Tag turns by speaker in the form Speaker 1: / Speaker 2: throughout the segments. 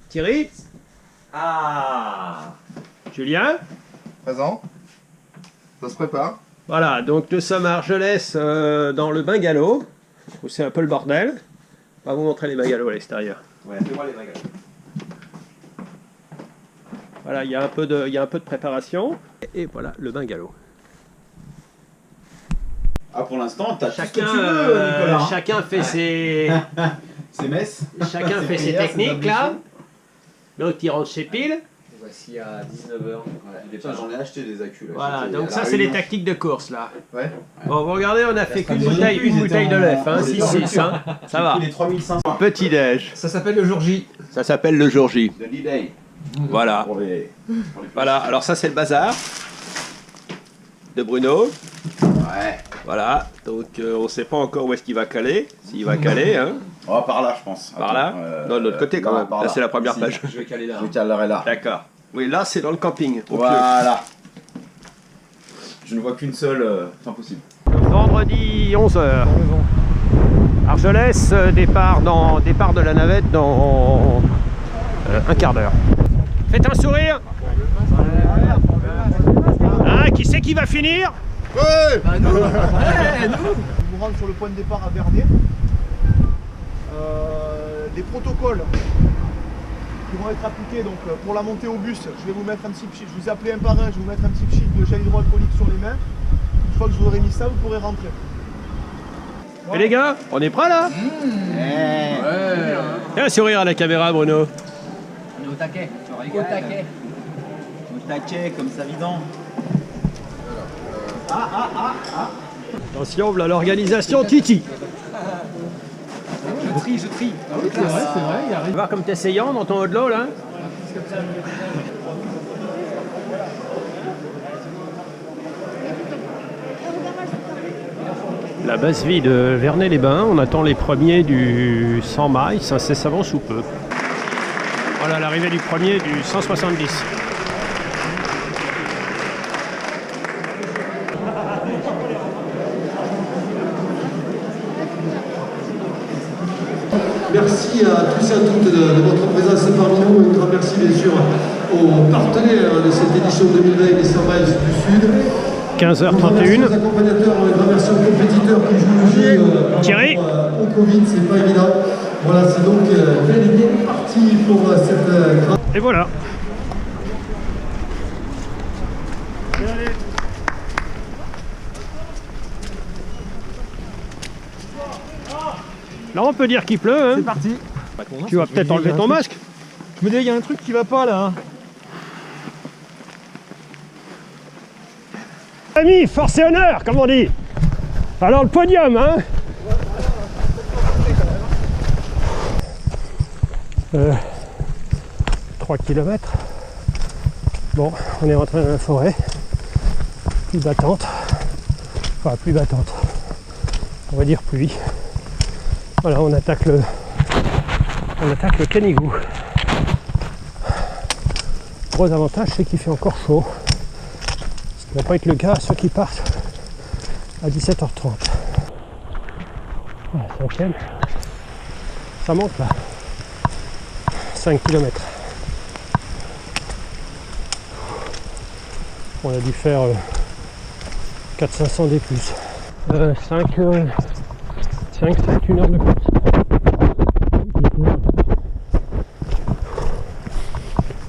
Speaker 1: Thierry? Ah! Julien?
Speaker 2: Présent. Ça se prépare.
Speaker 1: Voilà, donc nous sommes à Argelès dans le bungalow, où c'est un peu le bordel. On va vous montrer les bungalows à l'extérieur.
Speaker 2: Ouais, fais-moi les bagages.
Speaker 1: Voilà, il y a un peu de préparation. Et voilà le bungalow.
Speaker 2: Ah, pour l'instant, t'as
Speaker 1: Chacun,
Speaker 2: tout ce que tu veux, Nicolas. Hein.
Speaker 1: chacun fait ses,
Speaker 2: C'est Metz.
Speaker 1: chacun fait ses techniques là. L'autre il rentre chez Pile.
Speaker 3: Voici à 19h.
Speaker 2: Tiens, j'en ai acheté des accus là.
Speaker 1: Voilà,
Speaker 2: J'étais
Speaker 1: donc
Speaker 2: à
Speaker 1: ça
Speaker 2: la
Speaker 1: c'est les
Speaker 2: Réunion.
Speaker 1: tactiques de course là.
Speaker 2: Ouais.
Speaker 1: Bon, vous regardez, on a fait qu'une
Speaker 2: Ils
Speaker 1: bouteille,
Speaker 2: étaient
Speaker 1: une bouteille de
Speaker 2: en-
Speaker 1: lait, hein,
Speaker 2: ils étaient en
Speaker 1: 6-6, hein. Ça va.
Speaker 2: J'ai pris les 3500
Speaker 1: Petit déj.
Speaker 3: Ça s'appelle le jour J.
Speaker 1: Ça s'appelle le jour J.
Speaker 2: de l'e-day.
Speaker 1: Voilà.
Speaker 2: Pour les
Speaker 1: Voilà, alors ça c'est le bazar de Bruno.
Speaker 2: Ouais.
Speaker 1: Voilà, donc on ne sait pas encore où est-ce qu'il va caler, s'il va caler, hein.
Speaker 2: Oh, par là, je pense.
Speaker 1: Par là. Non, de l'autre côté quand
Speaker 2: non,
Speaker 1: même.
Speaker 2: par
Speaker 1: Là
Speaker 2: là.
Speaker 1: c'est la première
Speaker 2: Si.
Speaker 1: page.
Speaker 3: Je vais caler là.
Speaker 2: Je calerai là.
Speaker 1: D'accord. Oui, là c'est dans le camping, au
Speaker 2: Voilà. Je ne vois qu'une seule, c'est impossible.
Speaker 1: pieu. Vendredi 11h. Argelès, départ de la navette dans un quart d'heure. Faites un sourire. Hein, qui c'est qui va finir?
Speaker 4: Bah, nous. Vous rentre sur le point de départ à Vernet. Les protocoles qui vont être appliqués donc, pour la montée au bus, je vais vous mettre un petit sheet. Je vous ai appelé un par un, je vais vous mettre un petit sheet de gel hydroalcoolique sur les mains. Une fois que je vous aurai mis ça, vous pourrez rentrer.
Speaker 1: Et les gars, on est prêts là? Fais un sourire à la caméra, Bruno.
Speaker 3: On est au taquet. Au taquet.
Speaker 2: Au taquet, comme ça vidant.
Speaker 1: Attention, voilà l'organisation Titi.
Speaker 3: Je trie.
Speaker 4: Ah oui, c'est vrai, il
Speaker 1: Tu vas voir comme t'es essayant dans ton haut de l'eau là. La basse vie de Vernet-les-Bains, on attend les premiers du 100 miles, incessamment sous peu. Voilà l'arrivée du premier du 170.
Speaker 5: Merci à tous et à toutes de votre présence parmi nous. Un grand merci bien sûr aux partenaires de cette édition 2020 des 100 miles du Sud.
Speaker 1: 15h31.
Speaker 5: Aux accompagnateurs, un grand merci aux compétiteurs qui jouent le jeu
Speaker 1: Thierry.
Speaker 5: au Covid, c'est pas évident. Voilà, c'est donc bel et bien parti pour cette grande...
Speaker 1: Et voilà. Là on peut dire qu'il pleut, hein.
Speaker 4: C'est parti.
Speaker 1: Tu vas peut-être enlever ton masque.
Speaker 4: Je me dis, il y a un truc qui va pas là.
Speaker 1: Amis, force et honneur, comme on dit. Alors le podium, hein. 3 km. Bon, on est rentré dans la forêt. Plus battante. Enfin, plus battante. On va dire pluie. Voilà, on attaque le Canigou. Gros avantage, c'est qu'il fait encore chaud. Ce qui ne va pas être le cas à ceux qui partent à 17h30. Voilà, 5e. Ça monte là. 5 km. On a dû faire 400-500 des plus. 5, c'est 1 heure de course.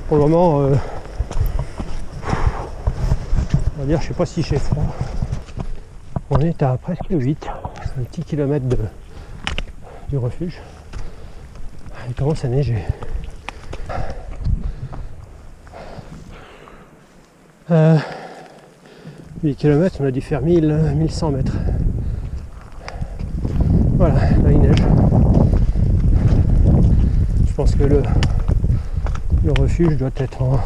Speaker 1: Pour le moment, on va dire, je sais pas si j'ai froid. On est à presque 8, un petit kilomètre du refuge. Il commence à neiger. 8 km, on a dû faire 1100 mètres. Voilà, là il neige. Je pense que le refuge doit être en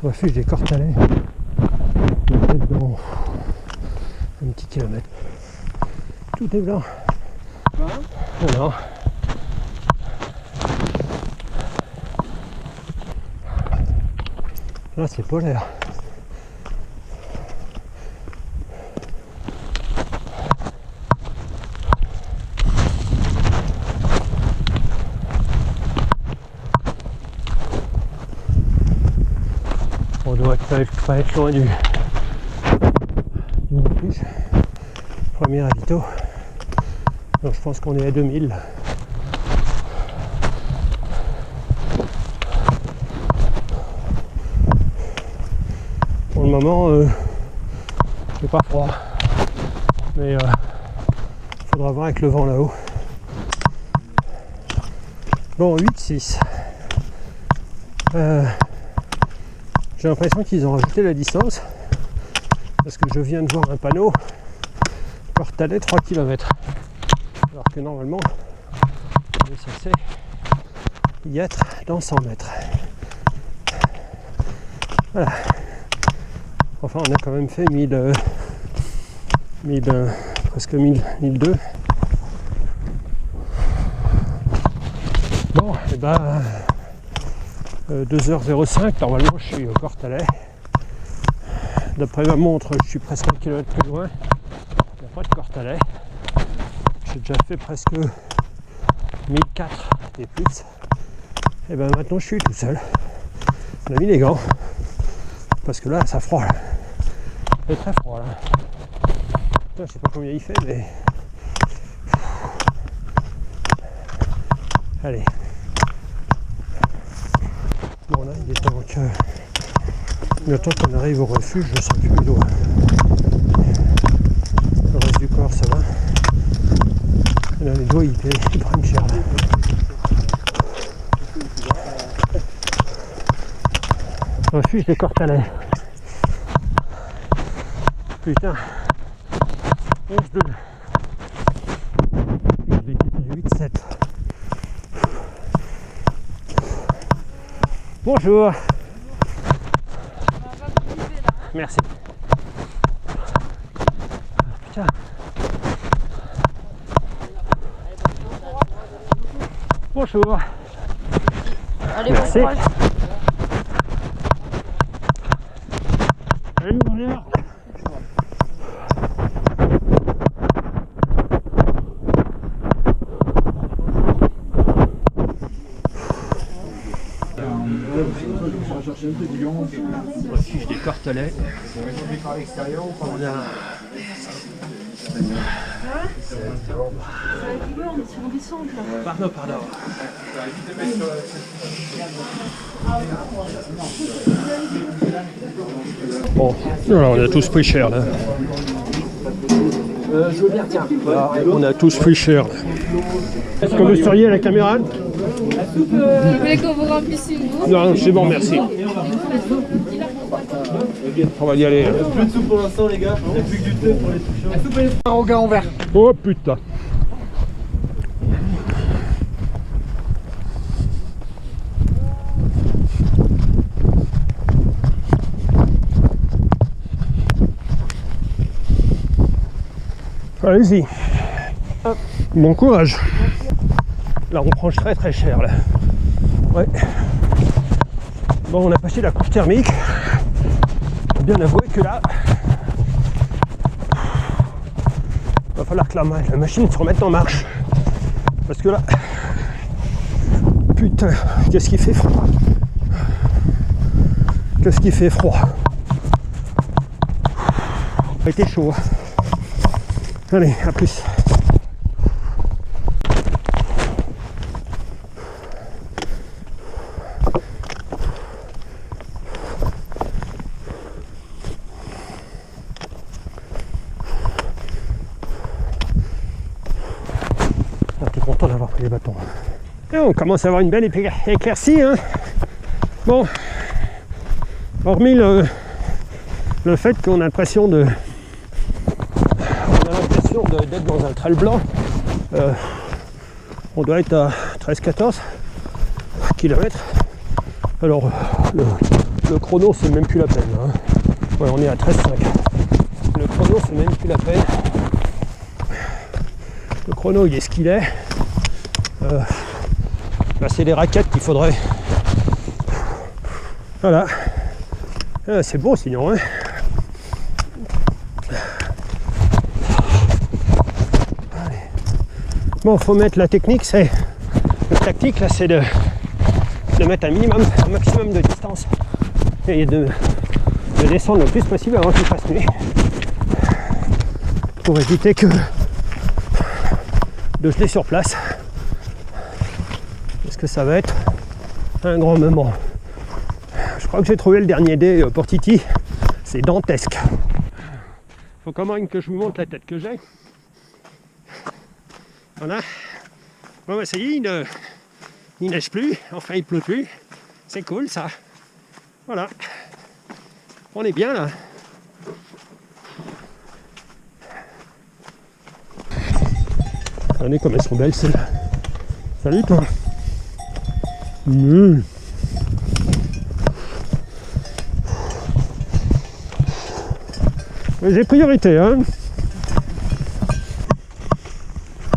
Speaker 1: refuge des Cortalais. Il doit être dans un petit kilomètre. Tout est blanc. Voilà. Là c'est polaire. doit pas être loin du refuge. Premier ravito. Donc je pense qu'on est à 2000. Pour le moment, c'est pas froid. Mais faudra voir avec le vent là-haut. Bon, 8-6. J'ai l'impression qu'ils ont rajouté la distance parce que je viens de voir un panneau Portalet 3 km, alors que normalement on est censé y être dans 100 mètres. Voilà. Enfin, on a quand même fait presque 1002. Bon, et ben 2h05, normalement je suis au Portalet. D'après ma montre, je suis presque 1 km plus loin. Il n'y a pas de Portalet. J'ai déjà fait presque 1004 et plus. Et ben maintenant je suis tout seul. On a mis les gants. Parce que là, ça froid. Là. C'est très froid là. Putain, je sais pas combien il fait, mais. Allez. Bon là, il est temps que. Le temps qu'on arrive au refuge, je sens plus mes doigts. Le reste du corps, ça va. Et là, les doigts, ils prennent cher là. Refuge des Portalets. Putain. 11-2. Je vais quitter 8-7. Bonjour. Merci. Putain. Bonjour.
Speaker 6: Allez,
Speaker 1: merci.
Speaker 6: Bon courage.
Speaker 1: Allez, bonjour. Refuge des Portalets. On a... Pardon. Bon, voilà, on a tous pris cher là.
Speaker 3: Je veux bien, tiens.
Speaker 1: On a tous pris cher là. Est-ce que vous seriez à la caméra?
Speaker 6: Vous voulez qu'on vous remplisse une bouffe?
Speaker 1: Non, c'est bon, merci. On va y aller.
Speaker 4: Plus de soupe pour l'instant, les gars. Il n'y a plus que du thé pour les trucs chauds. La soupe et les au gars en verre.
Speaker 1: Oh putain. Allez-y. Bon courage. Là, on prend très très cher là. Ouais. Bon, on a passé la course thermique. Faut bien avouer que là, va falloir que la machine se remette en marche. Parce que là, putain, qu'est-ce qu'il fait froid. Qu'est-ce qu'il fait froid. Ça a été chaud. Allez, à plus. Content d'avoir pris les bâtons. Et on commence à avoir une belle éclaircie. Hein. Bon, hormis le fait qu'on a l'impression d'être dans un trail blanc, on doit être à 13-14 km. Alors le chrono c'est même plus la peine. Hein. Ouais, on est à 13,5. Le chrono c'est même plus la peine. Le chrono il est ce qu'il est. Là c'est les raquettes qu'il faudrait. Voilà. Ah, c'est beau sinon hein. Allez. Bon, faut mettre la technique, c'est le tactique là, c'est de mettre un maximum de distance et de de descendre le plus possible avant qu'il fasse nuit. Pour éviter que de geler sur place. Parce que ça va être un grand moment. Je crois que j'ai trouvé le dernier dé pour Titi. C'est dantesque. Faut quand même que je vous montre la tête que j'ai. Voilà. Bon, bah, ça y est, il neige plus. Enfin, il pleut plus. C'est cool, ça. Voilà. On est bien, là. Regardez comme elles sont belles, celles-là. Salut, toi. J'ai priorité, hein.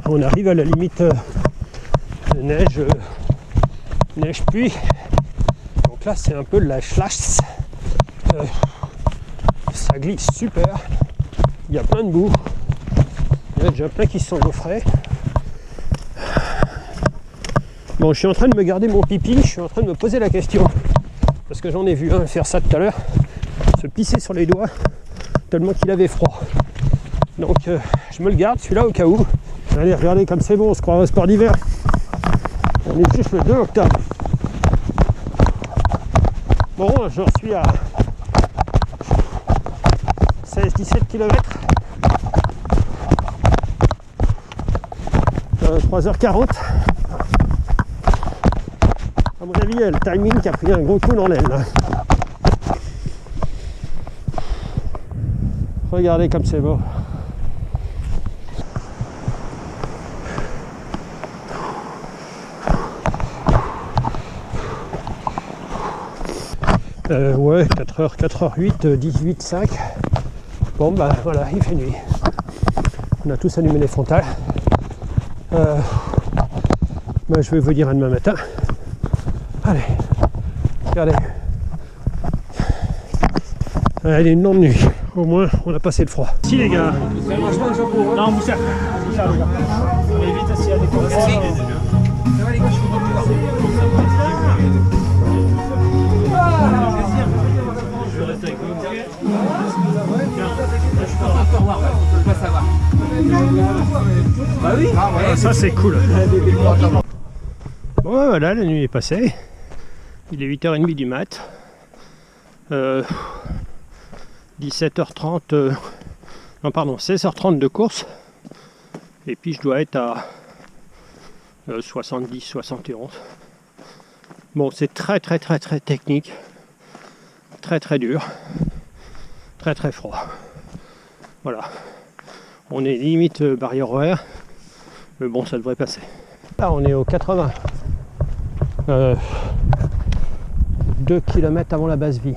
Speaker 1: On arrive à la limite neige pluie. Donc là c'est un peu de la schlass. Ça glisse super. Il y a plein de boue. Il y a déjà plein qui se sont gaufrés. Bon, je suis en train de me garder mon pipi. Je suis en train de me poser la question. Parce que j'en ai vu un faire ça tout à l'heure. Se pisser sur les doigts. Tellement qu'il avait froid. Donc je me le garde celui-là au cas où. Allez, regardez comme c'est bon, on se croirait au sport d'hiver. On est juste le 2 octobre. Bon, je suis à 16-17 km. 3h40. À mon avis, il y a le timing qui a pris un gros coup dans l'aile. Regardez comme c'est beau. Ouais, 4h, 4h08, 18h05. Bon bah voilà, il fait nuit. On a tous allumé les frontales. Bah, je vais vous dire à demain matin. Allez, regardez. Allez, une longue nuit. Au moins, on a passé le froid. Si les gars. Non, Moussa. Évite s'il y a des commentaires. Ça va les gars, je suis content de vous je vais rester avec vous. Je peux pas savoir, je peux pas savoir. Bah oui. Ça c'est cool. Bon voilà, la nuit est passée. Il est 8h30 du mat. 17h30, non pardon, 16h30 de course. Et puis je dois être à 70, 71. Bon, c'est très technique. Très dur. Très froid. Voilà. On est limite barrière horaire. Mais bon, ça devrait passer. Là, on est au 80. 2 km avant la base vie.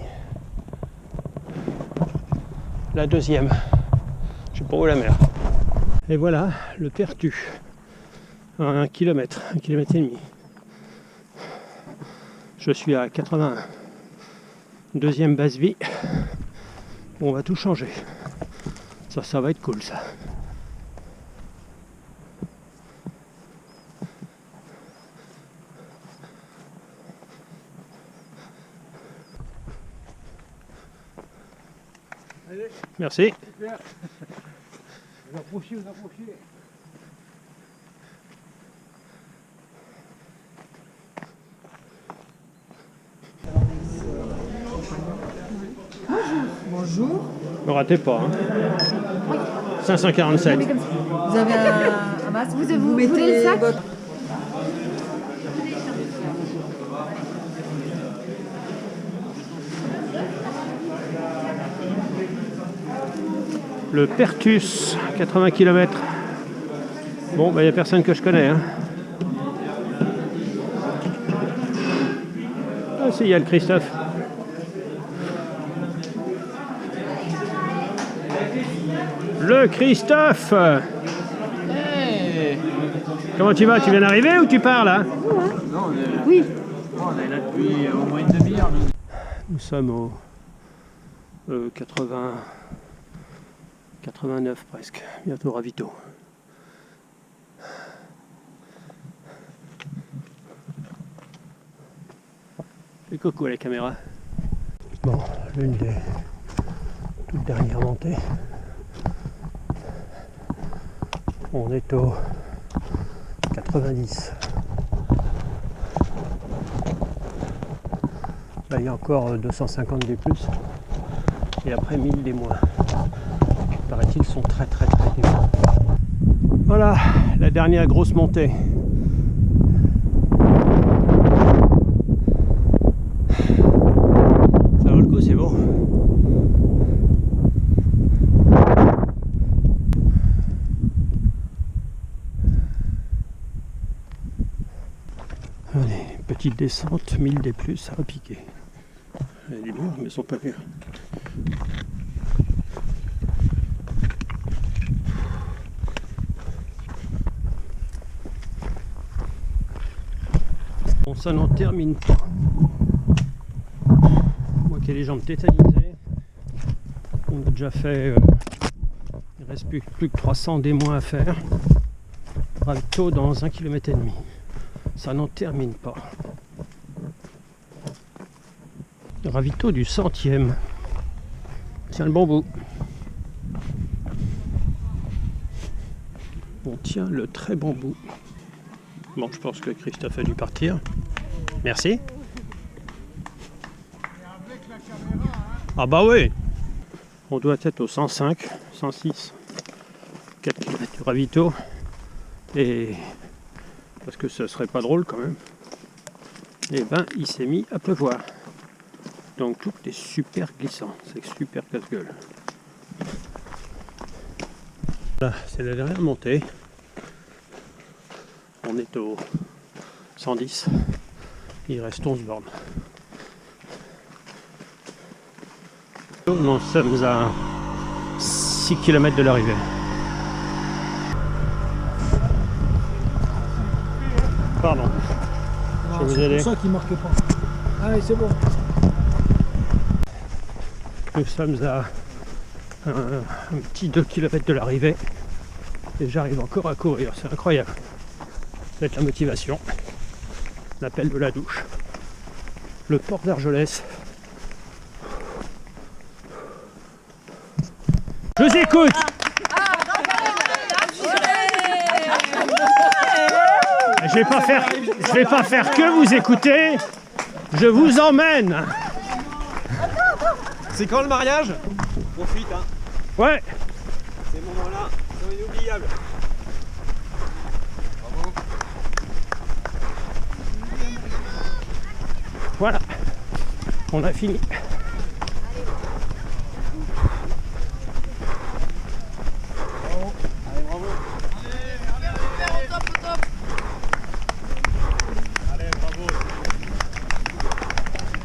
Speaker 1: La deuxième. Je sais pas où la mer. Et voilà le Pertu. 1 km, 1 km et demi. Je suis à 81. Deuxième base vie. On va tout changer. Ça va être cool ça. Allez. Merci. Super. Vous approchez.
Speaker 6: Bonjour.
Speaker 1: Ne ratez pas. Hein. Oui. 547.
Speaker 6: Vous avez un masque. Vous mettez le sac.
Speaker 1: Le Pertus, 80 km. Bon, il n'y a personne que je connais. Hein. Ah si, il y a le Christophe. Le Christophe. Hey. Comment tu vas? Tu viens d'arriver ou tu pars là?
Speaker 3: Non,
Speaker 6: oui.
Speaker 3: On est là depuis au moins une demi-heure.
Speaker 1: Nous sommes au 89 presque, bientôt ravito. Et coucou à la caméra. Bon, l'une des toute dernière montée. On est au 90. Là, il y a encore 250 des plus. Et après 1000 des moins. Paraît-il, sont très durs. Voilà, la dernière grosse montée. Ça vaut le coup, c'est beau. Allez, petite descente, 1000 des plus, ça va piquer. Les murs, mais ils sont pas mûrs. Bon, ça n'en termine pas. Moi qui ai les jambes tétanisées, on a déjà fait. Il reste plus que 300 des moins à faire. Ravito dans 1,5 km. Ça n'en termine pas. Ravito du 100e. Tiens le bon bout. On tient le très bon bout. Bon, je pense que Christophe a dû partir. Merci. Ah bah oui. On doit être au 105, 106, 4 km du ravito. Et parce que ce serait pas drôle quand même. Et ben il s'est mis à pleuvoir. Donc tout est super glissant. C'est super casse-gueule. Là, c'est la dernière montée. On est au 110. Il reste 11 bornes. Nous sommes à 6 km de l'arrivée. Pardon. Je vais vous aider.
Speaker 4: C'est pour ça qu'il ne marque pas. Allez, c'est bon.
Speaker 1: Nous sommes à un petit 2 km de l'arrivée. Et j'arrive encore à courir. C'est incroyable. C'est la motivation. L'appel de la douche. Le port d'Argelès. Je vous écoute. Je vais pas faire que vous écouter. Je vous emmène.
Speaker 7: C'est quand le mariage? Profite, hein.
Speaker 1: Ouais.
Speaker 7: Ces moments-là sont inoubliables. Bravo.
Speaker 1: Voilà. On a fini.
Speaker 7: Allez, bravo. Allez, bravo.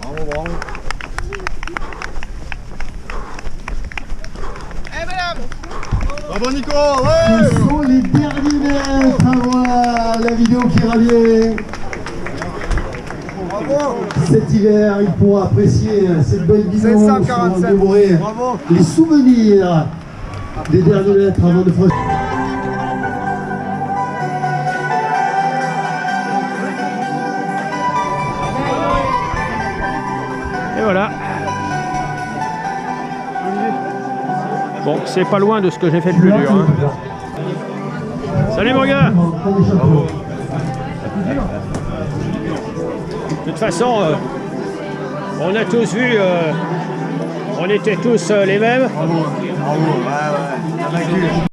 Speaker 7: Bravo, bravo.
Speaker 4: Bravo Nico, ouais.
Speaker 5: Ce sont les derniers mètres à voir la vidéo qui revient. Cet hiver, il pourra apprécier cette belle vidéo pour remémorer les souvenirs des derniers mètres avant de franchir.
Speaker 1: Et voilà. Bon, c'est pas loin de ce que j'ai fait de plus dur. Hein. Salut mon gars. De toute façon, on a tous vu, on était tous les mêmes.